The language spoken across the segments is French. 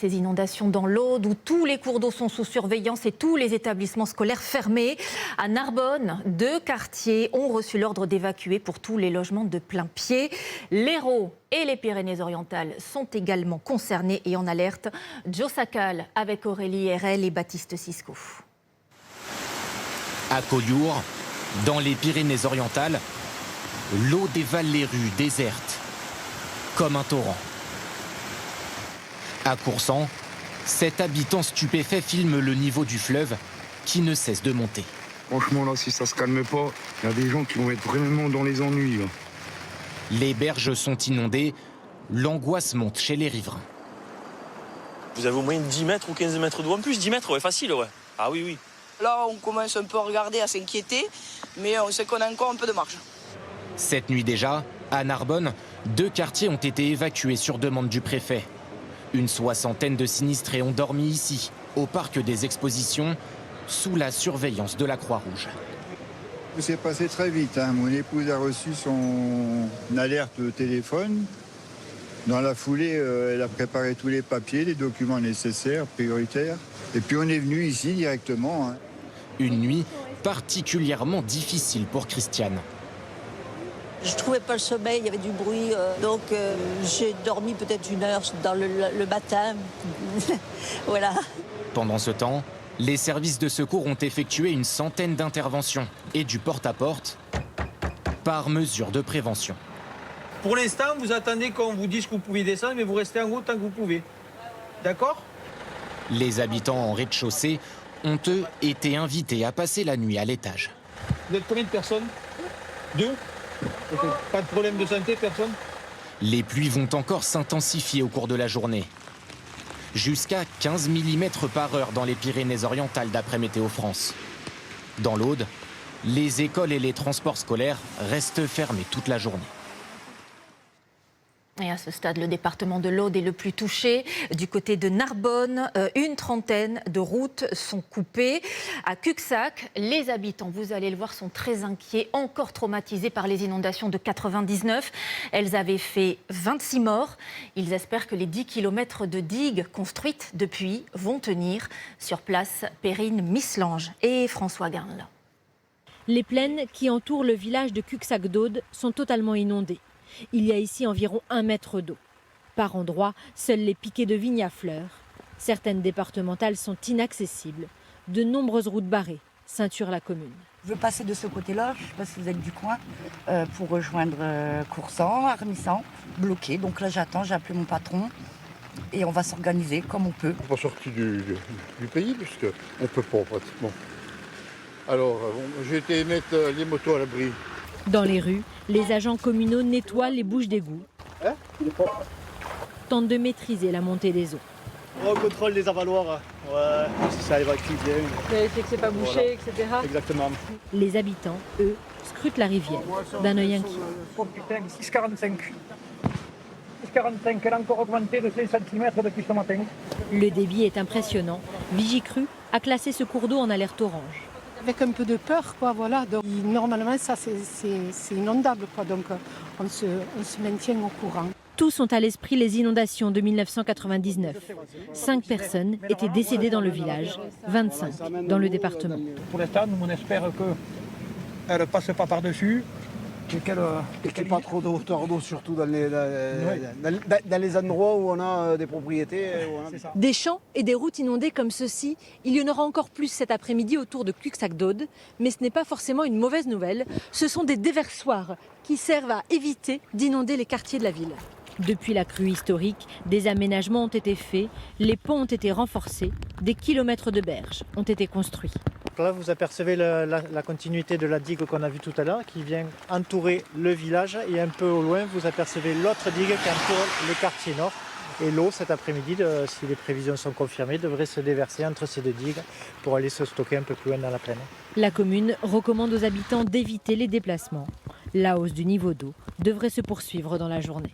Ces inondations dans l'Aude où tous les cours d'eau sont sous surveillance et tous les établissements scolaires fermés. À Narbonne, 2 quartiers ont reçu l'ordre d'évacuer pour tous les logements de plein pied. L'Hérault et les Pyrénées-Orientales sont également concernés et en alerte. Joe Sacal avec Aurélie Herel et Baptiste Sisco. À Collioure, dans les Pyrénées-Orientales, l'eau dévale les rues désertes, comme un torrent. À Coursan, cet habitant stupéfait filme le niveau du fleuve qui ne cesse de monter. Franchement, là, si ça se calme pas, il y a des gens qui vont être vraiment dans les ennuis. Là. Les berges sont inondées, l'angoisse monte chez les riverains. Vous avez au moins 10 mètres ou 15 mètres d'eau en plus, 10 mètres, ouais, facile, ouais. Ah oui, oui. Là, on commence un peu à regarder, à s'inquiéter, mais on sait qu'on a encore un peu de marge. Cette nuit déjà, à Narbonne, 2 quartiers ont été évacués sur demande du préfet. Une 60aine de sinistrés ont dormi ici, au parc des expositions, sous la surveillance de la Croix-Rouge. C'est passé très vite. Mon épouse a reçu son alerte au téléphone. Dans la foulée, elle a préparé tous les papiers, les documents nécessaires, prioritaires. Et puis on est venu ici directement. Une nuit particulièrement difficile pour Christiane. Je ne trouvais pas le sommeil, il y avait du bruit, donc j'ai dormi peut-être 1 heure dans le matin. Voilà. Pendant ce temps, les services de secours ont effectué une 100aine d'interventions et du porte-à-porte par mesure de prévention. Pour l'instant, vous attendez qu'on vous dise que vous pouvez descendre, mais vous restez en haut tant que vous pouvez. D'accord ? Les habitants en rez-de-chaussée ont, eux, été invités à passer la nuit à l'étage. Vous êtes combien de personnes ? 2 ? Pas de problème de santé, personne ? Les pluies vont encore s'intensifier au cours de la journée. Jusqu'à 15 mm par heure dans les Pyrénées-Orientales d'après Météo France. Dans l'Aude, les écoles et les transports scolaires restent fermés toute la journée. Et à ce stade, le département de l'Aude est le plus touché. Du côté de Narbonne, une 30aine de routes sont coupées. À Cuxac, les habitants, vous allez le voir, sont très inquiets, encore traumatisés par les inondations de 99. Elles avaient fait 26 morts. Ils espèrent que les 10 km de digues construites depuis vont tenir. Sur place, Perrine Mislange et François Guinle. Les plaines qui entourent le village de Cuxac d'Aude sont totalement inondées. Il y a ici environ 1 mètre d'eau. Par endroits, seuls les piquets de vignes à fleurs. Certaines départementales sont inaccessibles. De nombreuses routes barrées ceinturent la commune. Je veux passer de ce côté-là, je ne sais pas si vous êtes du coin, pour rejoindre Coursan, Armissan, bloqué. Donc là j'attends, j'ai appelé mon patron et on va s'organiser comme on peut. On n'est pas sorti du pays puisqu'on ne peut pas pratiquement. Alors j'ai été mettre les motos à l'abri. Dans les rues, les agents communaux nettoient les bouches d'égout. Tentent de maîtriser la montée des eaux. On contrôle les avaloirs, ouais, si ça évacue bien. Vérifier que c'est pas bouché, voilà. Etc. Exactement. Les habitants, eux, scrutent la rivière d'un œil inquiet. Oh putain, 6,45. 6,45, elle a encore augmenté de 5 cm depuis ce matin. Le débit est impressionnant. Vigicru a classé ce cours d'eau en alerte orange. Avec un peu de peur, quoi, voilà. Donc, normalement, ça, c'est inondable, quoi. Donc, on se maintient au courant. Tous ont à l'esprit les inondations de 1999. 5 personnes étaient décédées dans le village, 25 dans le département. Pour l'instant, nous, on espère qu'elle ne passe pas par-dessus. Et qu'il n'y ait pas trop de hauteur d'eau, surtout dans les endroits où on a des propriétés. Des champs et des routes inondées comme ceux-ci, il y en aura encore plus cet après-midi autour de Cuxac d'Aude. Mais ce n'est pas forcément une mauvaise nouvelle. Ce sont des déversoirs qui servent à éviter d'inonder les quartiers de la ville. Depuis la crue historique, des aménagements ont été faits, les ponts ont été renforcés, des kilomètres de berges ont été construits. Là, vous apercevez la continuité de la digue qu'on a vue tout à l'heure, qui vient entourer le village. Et un peu au loin, vous apercevez l'autre digue qui entoure le quartier nord. Et l'eau, cet après-midi, si les prévisions sont confirmées, devrait se déverser entre ces 2 digues pour aller se stocker un peu plus loin dans la plaine. La commune recommande aux habitants d'éviter les déplacements. La hausse du niveau d'eau devrait se poursuivre dans la journée.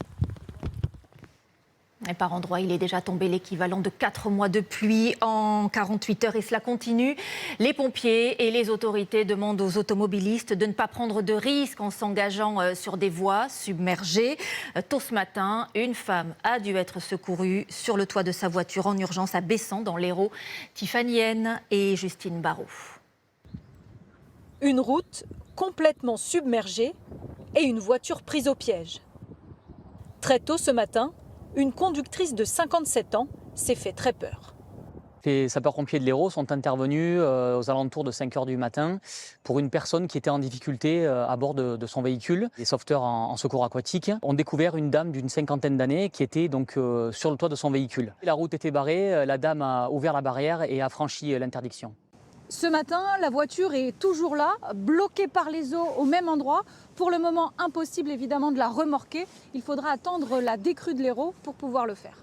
Et par endroits, il est déjà tombé l'équivalent de 4 mois de pluie en 48 heures et cela continue. Les pompiers et les autorités demandent aux automobilistes de ne pas prendre de risques en s'engageant sur des voies submergées. Tôt ce matin, une femme a dû être secourue sur le toit de sa voiture en urgence à Bessan, dans l'Hérault. Tiffany Hen et Justine Barrault. Une route complètement submergée et une voiture prise au piège. Très tôt ce matin, une conductrice de 57 ans s'est fait très peur. Les sapeurs-pompiers de l'Hérault sont intervenus aux alentours de 5 h du matin pour une personne qui était en difficulté à bord de son véhicule. Les sauveteurs en secours aquatique ont découvert une dame d'une 50aine d'années qui était donc sur le toit de son véhicule. La route était barrée, la dame a ouvert la barrière et a franchi l'interdiction. Ce matin, la voiture est toujours là, bloquée par les eaux au même endroit. Pour le moment, impossible évidemment de la remorquer. Il faudra attendre la décrue de l'Hérault pour pouvoir le faire.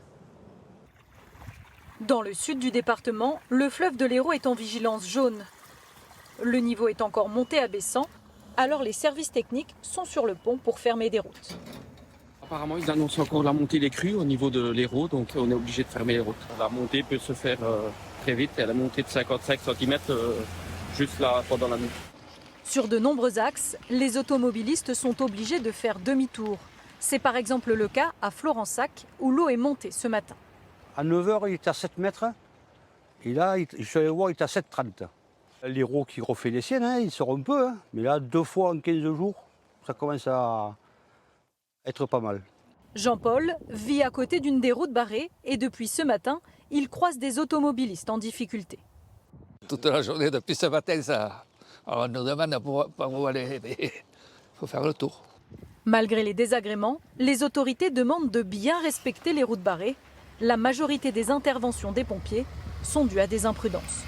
Dans le sud du département, le fleuve de l'Hérault est en vigilance jaune. Le niveau est encore monté à Bessan, alors les services techniques sont sur le pont pour fermer des routes. Apparemment, ils annoncent encore la montée des crues au niveau de l'Hérault, donc on est obligé de fermer les routes. La montée peut se faire très vite, et la montée de 55 cm juste là pendant la nuit. Sur de nombreux axes, les automobilistes sont obligés de faire demi-tour. C'est par exemple le cas à Florensac, où l'eau est montée ce matin. À 9 h, il était à 7 mètres. Et là, je suis allé voir, il était à 7,30. L'Hérault qui refait les siennes, hein, il sort un peu. Hein. Mais là, 2 fois en 15 jours, ça commence à être pas mal. Jean-Paul vit à côté d'une des routes barrées et depuis ce matin, il croise des automobilistes en difficulté. Toute la journée depuis ce matin, ça, on nous demande pas où aller, mais il faut faire le tour. Malgré les désagréments, les autorités demandent de bien respecter les routes barrées. La majorité des interventions des pompiers sont dues à des imprudences.